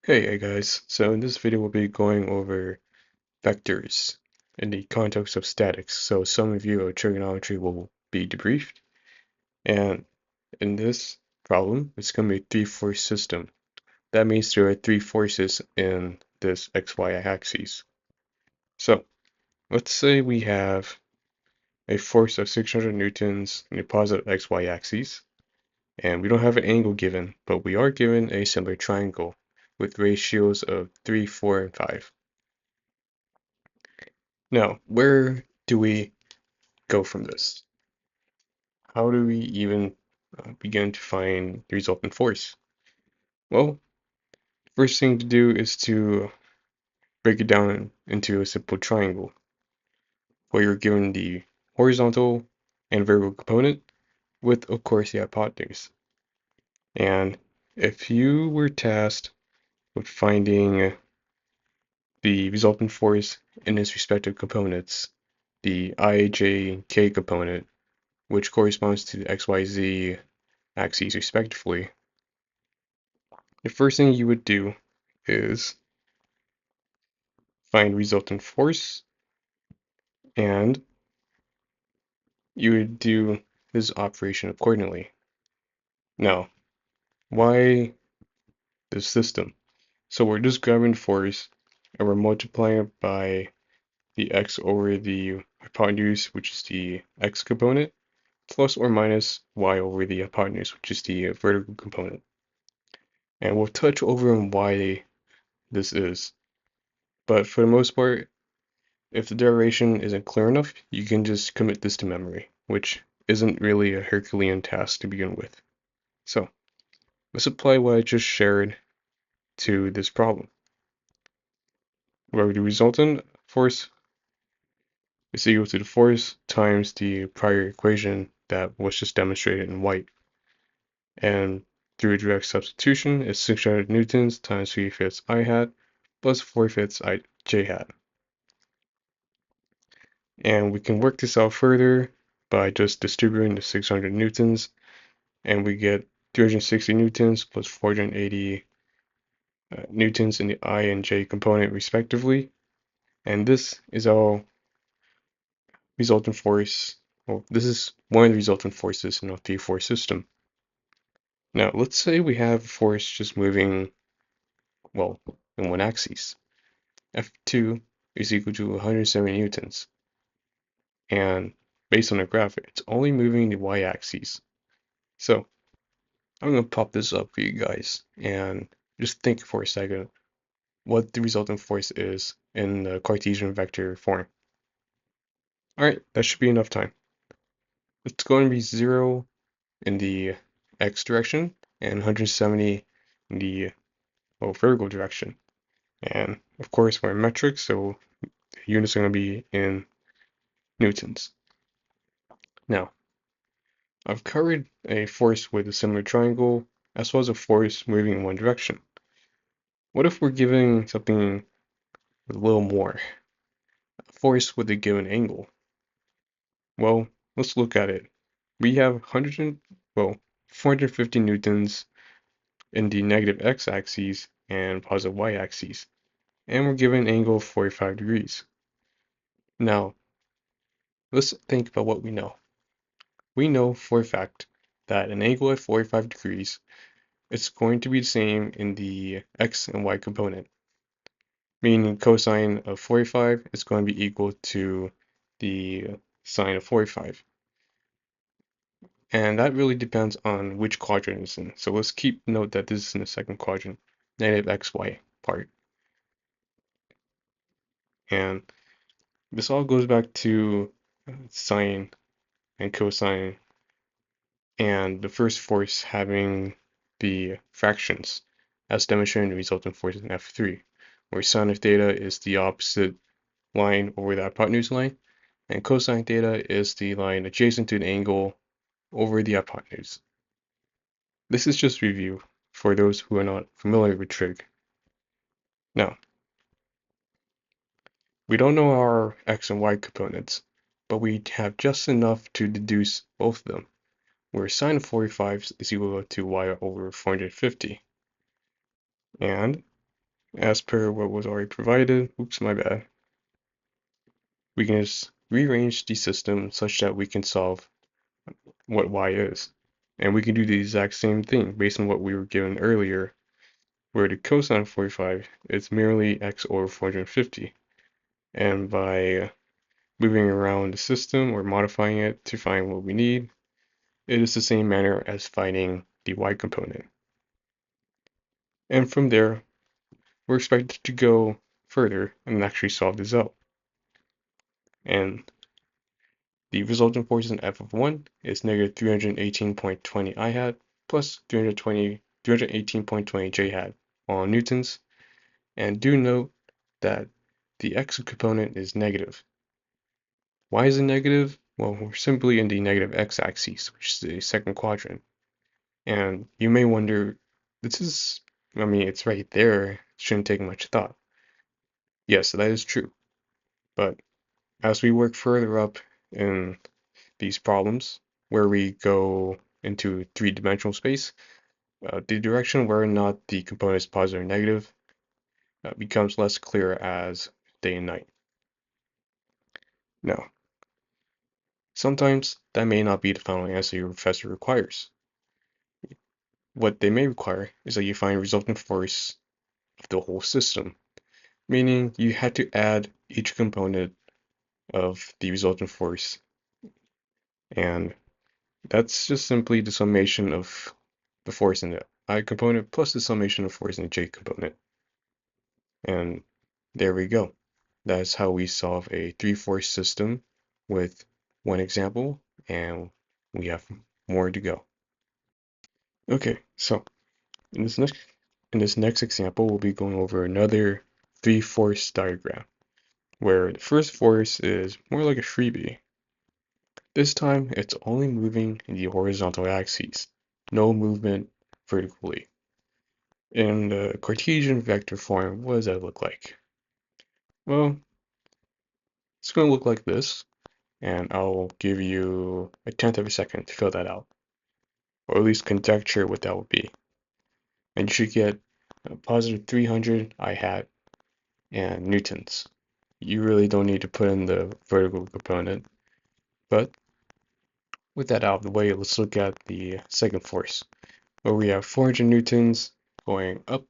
Hey guys, so in this video we'll be going over vectors in the context of statics. So some of you of trigonometry will be debriefed, and in this problem it's going to be a three-force system. That means there are three forces in this xy axis. So let's say we have a force of 600 newtons in the positive xy axis, and we don't have an angle given, but we are given a similar triangle with ratios of 3, 4, and 5. Now, where do we go from this? How do we even begin to find the resultant force? Well, first thing to do is to break it down into a simple triangle where you're given the horizontal and vertical component with, of course, the hypotenuse. And if you were tasked with finding the resultant force in its respective components, the I, J, K component, which corresponds to the XYZ axes respectively, the first thing you would do is find resultant force, and you would do this operation accordingly. Now, why this system? So we're just grabbing force and we're multiplying it by the x over the hypotenuse, which is the x component, plus or minus y over the hypotenuse, which is the vertical component. And we'll touch over on why this is. But for the most part, if the derivation isn't clear enough, you can just commit this to memory, which isn't really a Herculean task to begin with. So let's apply what I just shared to this problem, where the resultant force is equal to the force times the prior equation that was just demonstrated in white. And through direct substitution, it's 600 newtons times 3/5 I hat plus 4/5 j hat. And we can work this out further by just distributing the 600 newtons, and we get 360 newtons plus 480 newtons in the I and J component respectively. And this is our resultant force. Well, this is one of the resultant forces in our three-force system. Now, let's say we have a force just moving, well, in one axis. F2 is equal to 170 newtons. And based on the graph, it's only moving the y-axis. So I'm going to pop this up for you guys and just think for a second what the resultant force is in the Cartesian vector form. Alright, that should be enough time. It's going to be 0 in the x direction and 170 in the vertical direction. And of course, we're in metric, so the units are going to be in newtons. Now, I've covered a force with a similar triangle as well as a force moving in one direction. What if we're giving something with a little more? A force with a given angle? Well, let's look at it. We have 450 newtons in the negative x-axis and positive y-axis, and we're given an angle of 45 degrees. Now, let's think about what we know. We know for a fact that an angle at 45 degrees is going to be the same in the x and y component, meaning cosine of 45 is going to be equal to the sine of 45. And that really depends on which quadrant it's in. So let's keep note that this is in the second quadrant, negative xy part. And this all goes back to sine and cosine and the first force having the fractions as demonstrated in the resultant force in F3, where sine of theta is the opposite line over the hypotenuse line, and cosine theta is the line adjacent to the angle over the hypotenuse. This is just review for those who are not familiar with trig. Now, we don't know our x and y components, but we have just enough to deduce both of them, where sine of 45 is equal to y over 450. And as per what was already provided, oops, my bad, we can just rearrange the system such that we can solve what y is. And we can do the exact same thing based on what we were given earlier, where the cosine of 45 is merely x over 450. And by moving around the system or modifying it to find what we need, it is the same manner as finding the y component. And from there, we're expected to go further and actually solve this out. And the resultant force in f of 1 is negative 318.20 I hat plus 318.20 J hat on newtons. And do note that the x component is negative. Why is it negative? Well, we're simply in the negative x-axis, which is the second quadrant. And you may wonder, this is, I mean, it's right there. It shouldn't take much thought. Yes, that is true. But as we work further up in these problems, where we go into three-dimensional space, the direction where or not the component is positive or negative becomes less clear as day and night. Now, sometimes that may not be the final answer your professor requires. What they may require is that you find resultant force of the whole system, meaning you had to add each component of the resultant force, and that's just simply the summation of the force in the I component plus the summation of force in the J component. And there we go. That's how we solve a three-force system with one example, and we have more to go. Okay, so in this next example, we'll be going over another three-force diagram, where the first force is more like a freebie. This time, it's only moving in the horizontal axis, no movement vertically. In the Cartesian vector form, what does that look like? Well, it's going to look like this, and I'll give you a tenth of a second to fill that out, or at least conjecture what that would be. And you should get a positive 300 I hat and newtons. You really don't need to put in the vertical component, but with that out of the way, let's look at the second force, where we have 400 newtons going up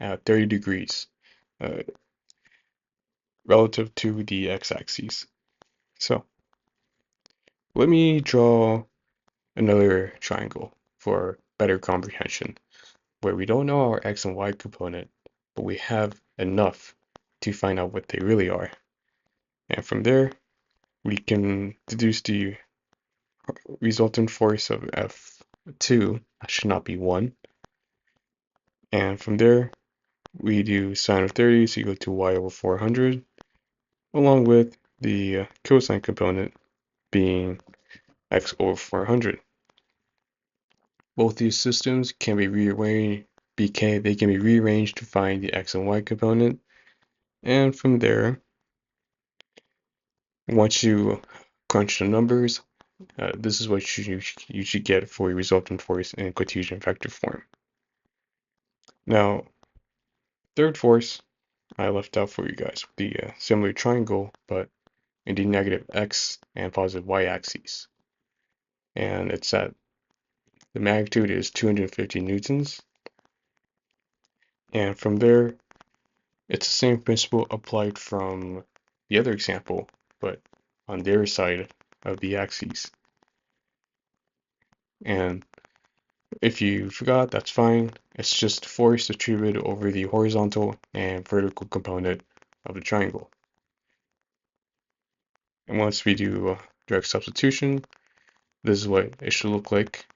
at 30 degrees uh, relative to the x-axis. So let me draw another triangle for better comprehension, where we don't know our x and y component, but we have enough to find out what they really are. And from there, we can deduce the resultant force of F2, that should not be 1. And from there, we do sine of 30 is equal to y over 400, along with the cosine component being x over 400. Both these systems can be rearranged, they can be rearranged to find the x and y component. And from there, once you crunch the numbers, this is what you should get for your resultant force in Cartesian vector form. Now, third force I left out for you guys, the similar triangle, but in the negative x and positive y axes. And it's at the magnitude is 250 newtons. And from there, it's the same principle applied from the other example, but on their side of the axes. And if you forgot, that's fine. It's just force distributed over the horizontal and vertical component of the triangle. And once we do direct substitution, this is what it should look like.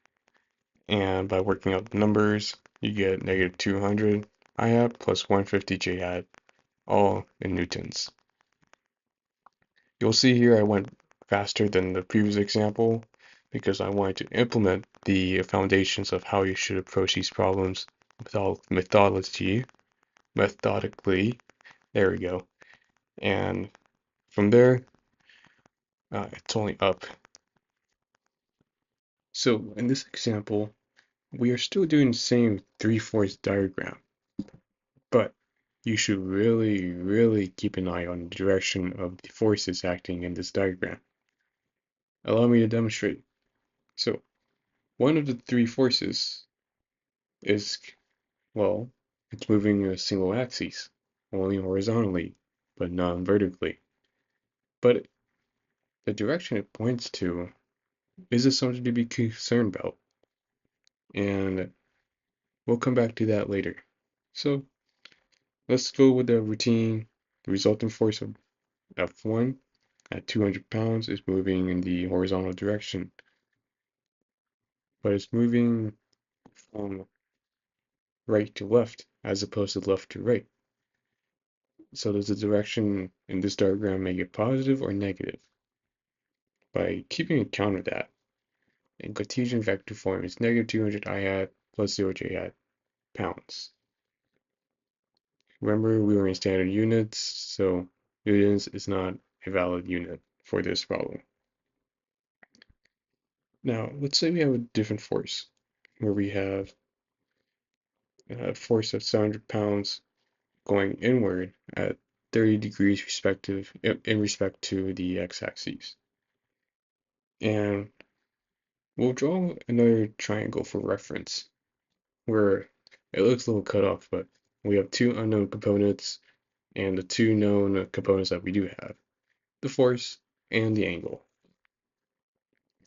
And by working out the numbers, you get negative 200 I hat plus 150 J hat, all in newtons. You'll see here I went faster than the previous example because I wanted to implement the foundations of how you should approach these problems methodically. There we go. And from there, it's only up. So in this example, we are still doing the same three-force diagram, but you should really keep an eye on the direction of the forces acting in this diagram. Allow me to demonstrate. So, one of the three forces is, well, it's moving in a single axis, only horizontally, but not vertically. But the direction it points to is something to be concerned about, and we'll come back to that later. So, let's go with the routine. The resultant force of F1 at 200 pounds is moving in the horizontal direction, but it's moving from right to left as opposed to left to right. So does the direction in this diagram make it positive or negative? By keeping account of that, in Cartesian vector form, it's negative 200 I hat plus 0 j hat pounds. Remember, we were in standard units, so newtons is not a valid unit for this problem. Now, let's say we have a different force, where we have a force of 700 pounds going inward at 30 degrees in respect to the x-axis. And we'll draw another triangle for reference, where it looks a little cut off, but we have two unknown components and the two known components that we do have, the force and the angle.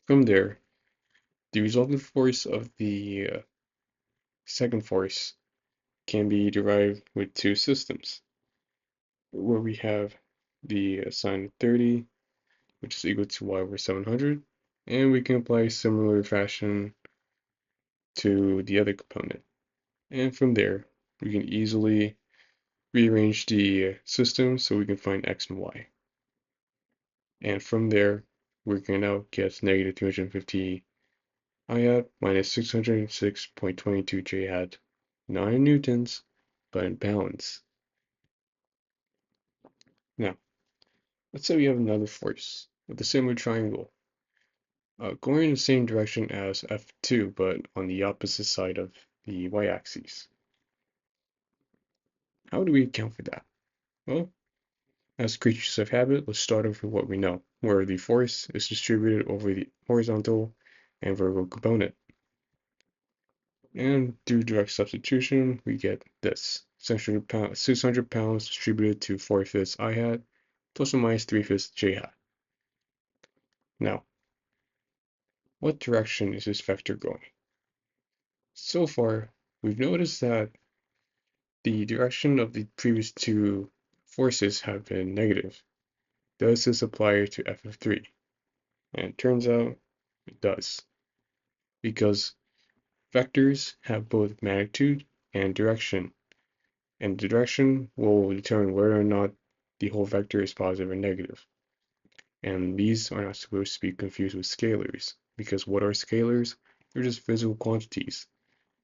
From there, the resultant force of the second force can be derived with two systems, where we have the sine 30, which is equal to y over 700, and we can apply a similar fashion to the other component. And from there, we can easily rearrange the system so we can find x and y. And from there, we're going to now get negative 250 I hat minus 606.22 J hat, not in newtons, but in pounds. Now, let's say we have another force with a similar triangle, going in the same direction as F2, but on the opposite side of the y-axis. How do we account for that? Well, as creatures of habit, let's start off with what we know, where the force is distributed over the horizontal and vertical component. And through direct substitution, we get this 600 pounds distributed to 4/5 I hat plus or minus 3/5 J hat. Now, what direction is this vector going? So far, we've noticed that the direction of the previous two forces have been negative. Does this apply to f of 3? And it turns out it does, because vectors have both magnitude and direction, and the direction will determine whether or not the whole vector is positive or negative. And these are not supposed to be confused with scalars, because what are scalars? They're just physical quantities.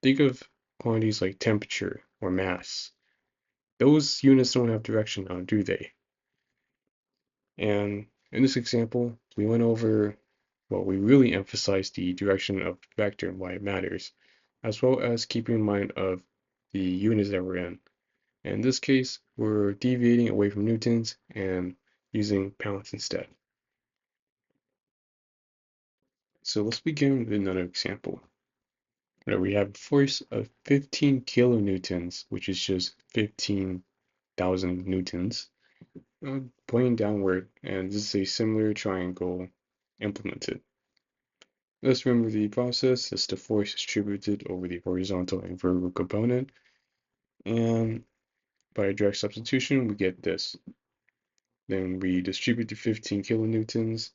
Think of quantities like temperature or mass. Those units don't have direction now, do they? And in this example, we went over, well, we really emphasized the direction of the vector and why it matters, as well as keeping in mind of the units that we're in. And in this case, we're deviating away from newtons and using pounds instead. So let's begin with another example, where we have a force of 15 kilonewtons, which is just 15,000 newtons, pointing downward, and this is a similar triangle implemented. Let's remember the process is the force distributed over the horizontal and vertical component, and by direct substitution we get this. Then we distribute the 15 kilonewtons,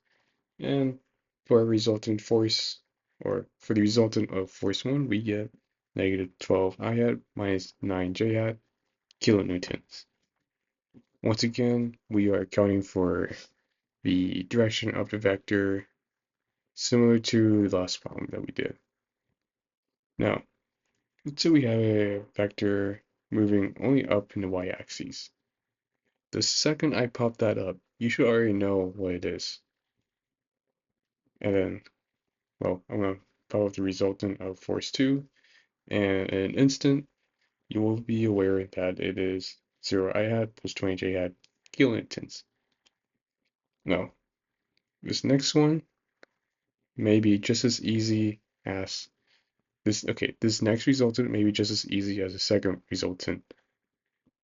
and for a resultant force, or for the resultant of force 1, we get negative 12 I hat minus 9 J hat kilonewtons. Once again, we are accounting for the direction of the vector, similar to the last problem that we did. Now, let's say we have a vector moving only up in the y-axis. The second I pop that up, you should already know what it is. And then, well, I'm going to pop up the resultant of force 2, and in an instant, you will be aware that it is 0 I hat plus 20 J hat kilonewtons. Now, this next one may be just as easy as this. Okay, this next resultant may be just as easy as the second resultant,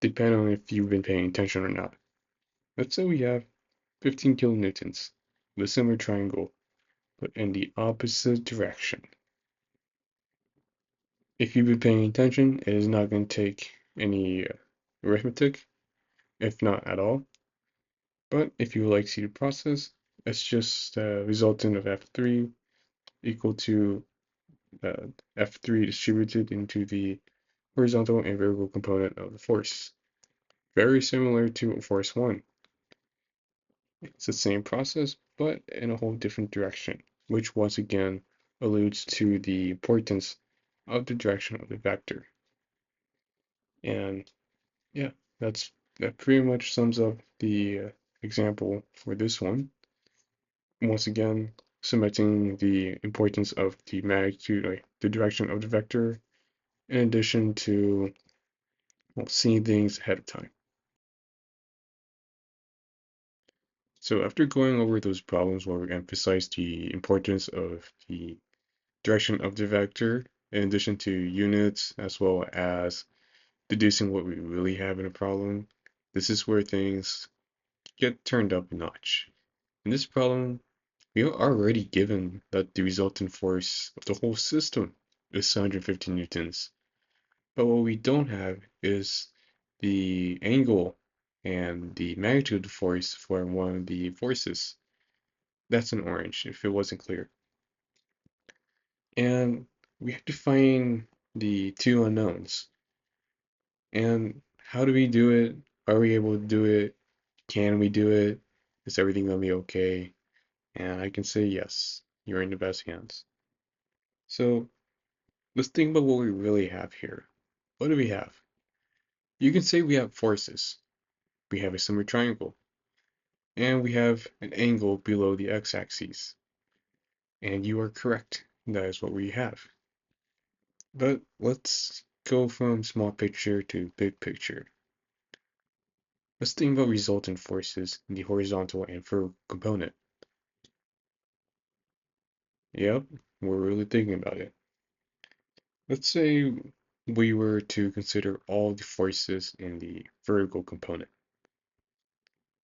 depending on if you've been paying attention or not. Let's say we have 15 kilonewtons, the similar triangle, but in the opposite direction. If you've been paying attention, it is not going to take any arithmetic, if not at all. But if you would like to see the process, it's just resultant of F3 equal to F3 distributed into the horizontal and vertical component of the force. Very similar to force 1. It's the same process, but in a whole different direction, which once again alludes to the importance of the direction of the vector. And yeah, that pretty much sums up the example for this one. Once again, cementing the importance of the magnitude, like the direction of the vector, in addition to, well, seeing things ahead of time. So after going over those problems where we emphasize the importance of the direction of the vector, in addition to units, as well as deducing what we really have in a problem, this is where things get turned up a notch. In this problem, we are already given that the resultant force of the whole system is 150 newtons. But what we don't have is the angle and the magnitude of the force for one of the forces. That's an orange, if it wasn't clear. And we have to find the two unknowns. And how do we do it? Are we able to do it? Can we do it? Is everything gonna be okay? And I can say yes, you're in the best hands. So let's think about what we really have here. What do we have? You can say we have forces. We have a similar triangle. And we have an angle below the x-axis. And you are correct. That is what we have. But let's go from small picture to big picture. Let's think about resultant forces in the horizontal and vertical component. Yep, we're really thinking about it. Let's say we were to consider all the forces in the vertical component.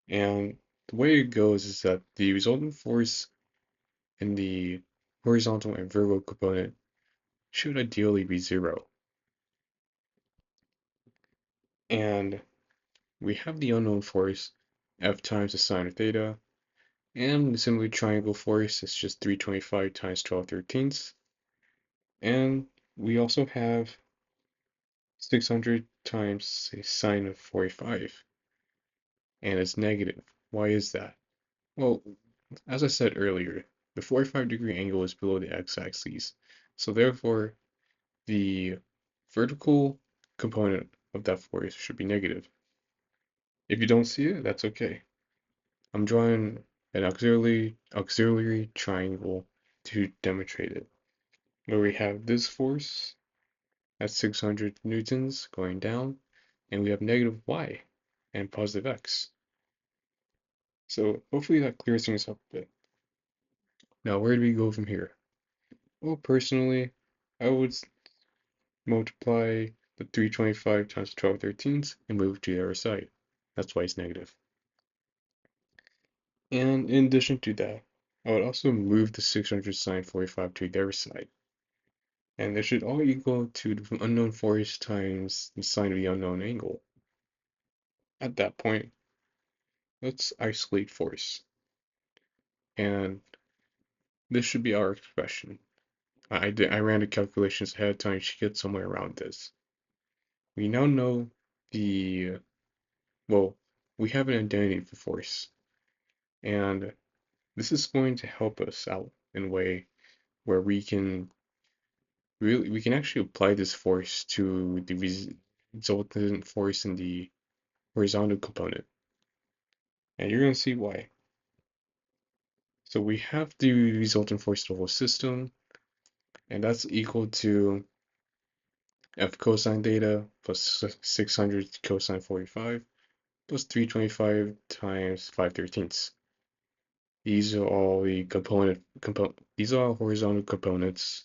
And the way it goes is that the resultant force in the horizontal and vertical component should ideally be zero. And we have the unknown force, F times the sine of theta, and the similar triangle force is just 325 times 12/13. And we also have 600 times a sine of 45, and it's negative. Why is that? Well, as I said earlier, the 45-degree angle is below the x-axis, so therefore the vertical component of that force should be negative. If you don't see it, that's okay. I'm drawing an auxiliary triangle to demonstrate it, where we have this force at 600 newtons going down, and we have negative y and positive x. So hopefully that clears things up a bit. Now, where do we go from here? Well, personally, I would multiply the 325 times 12/13 and move to the other side. That's why it's negative. And in addition to that, I would also move the 600 sine 45 to the other side. And they should all equal to the unknown force times the sine of the unknown angle. At that point, let's isolate force. And this should be our expression. I ran the calculations ahead of time to get somewhere around this. We now know the, well, we have an identity for force. And this is going to help us out in a way where we can actually apply this force to the resultant force in the horizontal component. And you're going to see why. So we have the resultant force of the whole system, and that's equal to f cosine theta plus 600 cosine 45 plus 325 times 5/13. These are all the these are all horizontal components,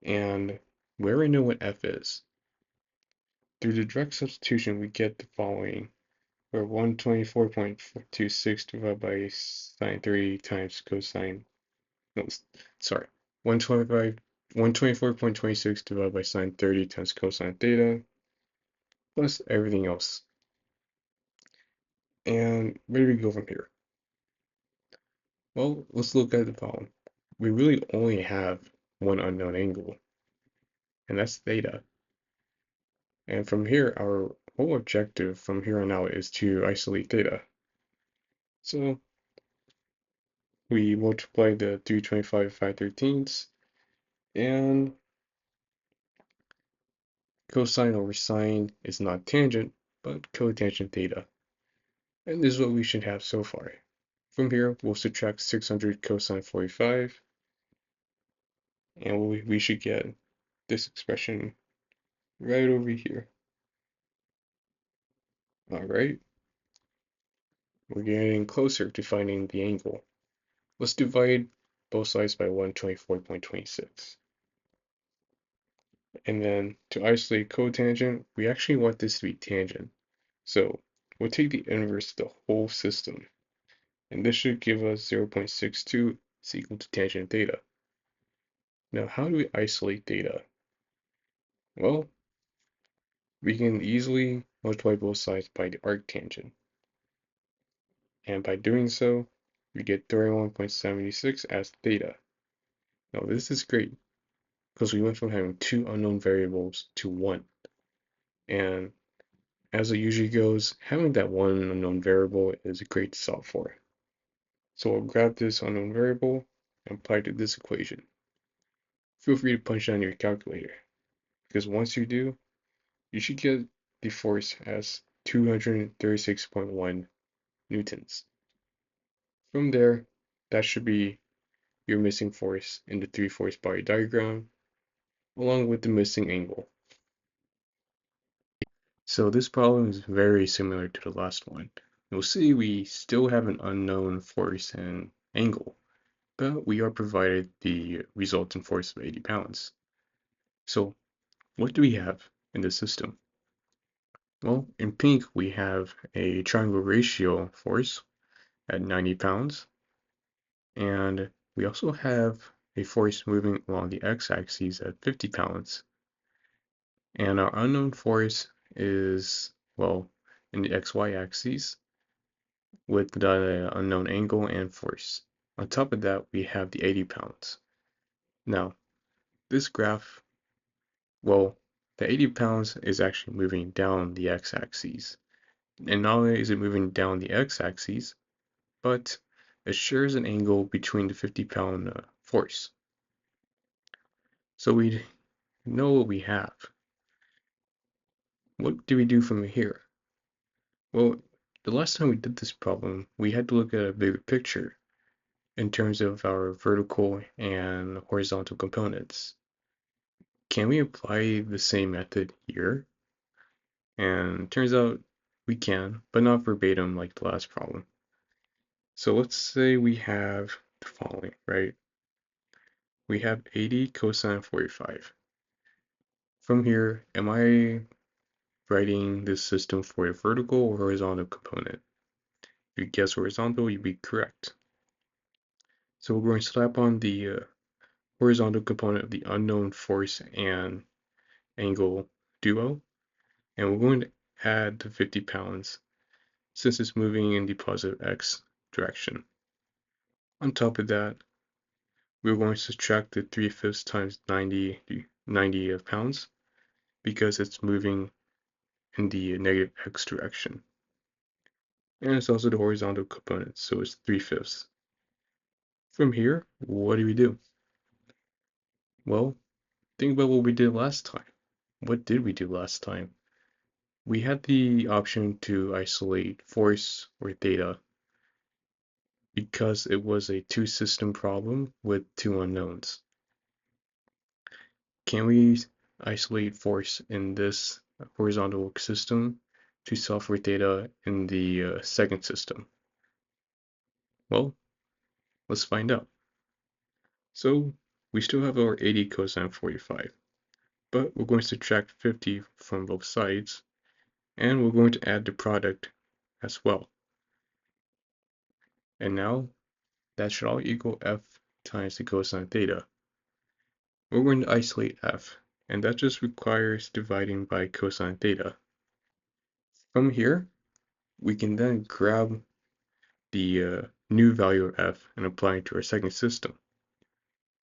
and we already know what f is. Through the direct substitution, we get the following, where 124.26 divided by sine 30 times cosine, no, sorry, 124.26 divided by sine 30 times cosine theta, plus everything else. And where do we go from here? Well, let's look at the problem. We really only have one unknown angle, and that's theta. And from here, our whole objective from here on out is to isolate theta. So we multiply the 325 5/13, and cosine over sine is not tangent, but cotangent theta. And this is what we should have so far. From here, we'll subtract 600 cosine 45, and we should get this expression right over here. Alright, we're getting closer to finding the angle. Let's divide both sides by 124.26. And then to isolate cotangent, we actually want this to be tangent. So we'll take the inverse of the whole system, and this should give us 0.62 is equal to tangent theta. Now, how do we isolate theta? Well, we can easily multiply both sides by the arctangent. And by doing so, we get 31.76 as theta. Now, this is great because we went from having two unknown variables to one. And as it usually goes, having that one unknown variable is great to solve for. So we'll grab this unknown variable and apply it to this equation. Feel free to punch it on your calculator, because once you do, you should get the force as 236.1 newtons. From there, that should be your missing force in the 3-force body diagram, along with the missing angle. So this problem is very similar to the last one. You'll see we still have an unknown force and angle, but we are provided the resultant force of 80 pounds. So what do we have in the system? Well, in pink we have a triangle ratio force at 90 pounds, and we also have a force moving along the x-axis at 50 pounds. And our unknown force is, well, in the xy axis with the unknown angle and force. On top of that, we have the 80 pounds. Now, this graph, well, the 80 pounds is actually moving down the x-axis. And not only is it moving down the x-axis, but it shares an angle between the 50-pound force. So we know what we have. What do we do from here? Well, the last time we did this problem, we had to look at a bigger picture in terms of our vertical and horizontal components. Can we apply the same method here? And it turns out we can, but not verbatim like the last problem. So let's say we have the following, right? We have 80 cosine 45. From here, am I writing this system for a vertical or horizontal component? If you guess horizontal, you'd be correct. So we're going to slap on the horizontal component of the unknown force and angle duo, and we're going to add the 50 pounds since it's moving in the positive x direction. On top of that, we're going to subtract the 3/5 times 90 of pounds because it's moving in the negative x direction. And it's also the horizontal component, so it's 3/5. From here, what do we do? Well, think about what we did last time. What did we do last time? We had the option to isolate force or theta because it was a two-system problem with two unknowns. Can we isolate force in this horizontal system to solve for theta in the second system? Well, let's find out. So we still have our 80 cosine 45, but we're going to subtract 50 from both sides, and we're going to add the product as well. And now that should all equal f times the cosine theta. We're going to isolate f, and that just requires dividing by cosine theta. From here, we can then grab the new value of f and apply it to our second system.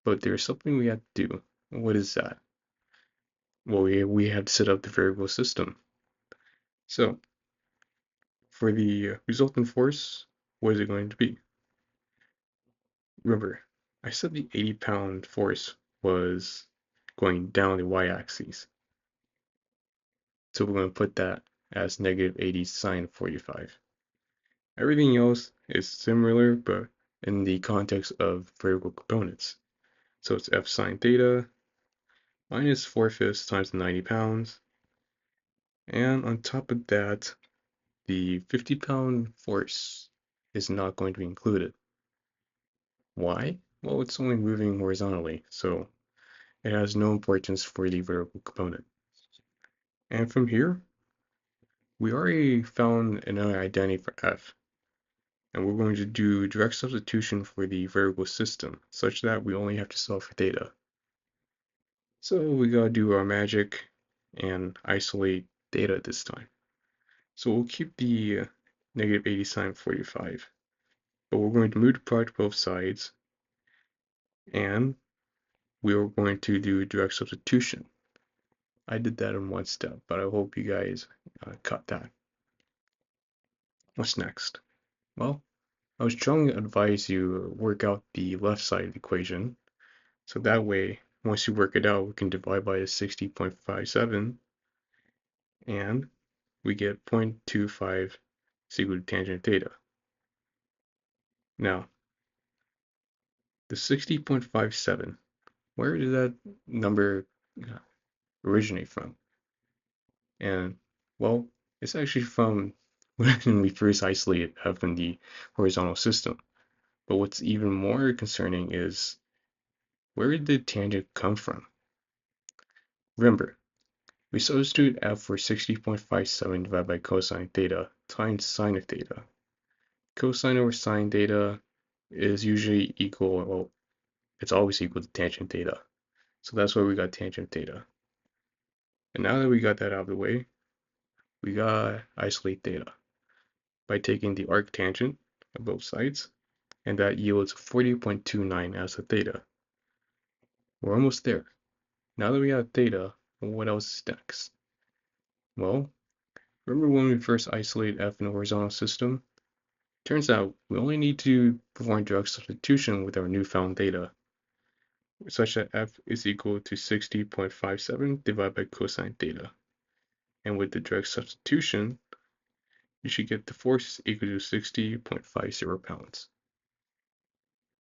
But there's something we have to do. What is that? Well, we have to set up the variable system. So for the resultant force, what is it going to be? Remember, I said the 80-pound force was going down the y-axis. So we're going to put that as negative 80 sine 45. Everything else is similar, but in the context of variable components. So it's f sine theta minus 4/5 times 90 pounds. And on top of that, the 50-pound force is not going to be included. Why? Well, it's only moving horizontally, so it has no importance for the variable component. And from here, we already found another identity for f, and we're going to do direct substitution for the variable system, such that we only have to solve for theta. So we gotta do our magic and isolate theta this time. So we'll keep the negative 80 sine 45, but we're going to move the product both sides, and we are going to do direct substitution. I did that in one step, but I hope you guys caught that. What's next? Well, I would strongly advise you work out the left side of the equation, so that way, once you work it out, we can divide by the 60.57, and we get 0.25 is equal to tangent theta. Now, the 60.57, where did that number originate from? And, well, it's actually from when we first isolated f in the horizontal system. But what's even more concerning is, where did the tangent come from? Remember, we substitute f for 60.57 divided by cosine theta times sine of theta. Cosine over sine theta is usually equal, well, it's always equal to tangent theta. So that's why we got tangent theta. And now that we got that out of the way, we gotta isolate theta by taking the arctangent of both sides, and that yields 40.29 as a theta. We're almost there. Now that we have theta, what else is next? Well, remember when we first isolated f in a horizontal system? Turns out we only need to perform direct substitution with our newfound theta, such that f is equal to 60.57 divided by cosine theta. And with the direct substitution, you should get the force equal to 60.50 pounds.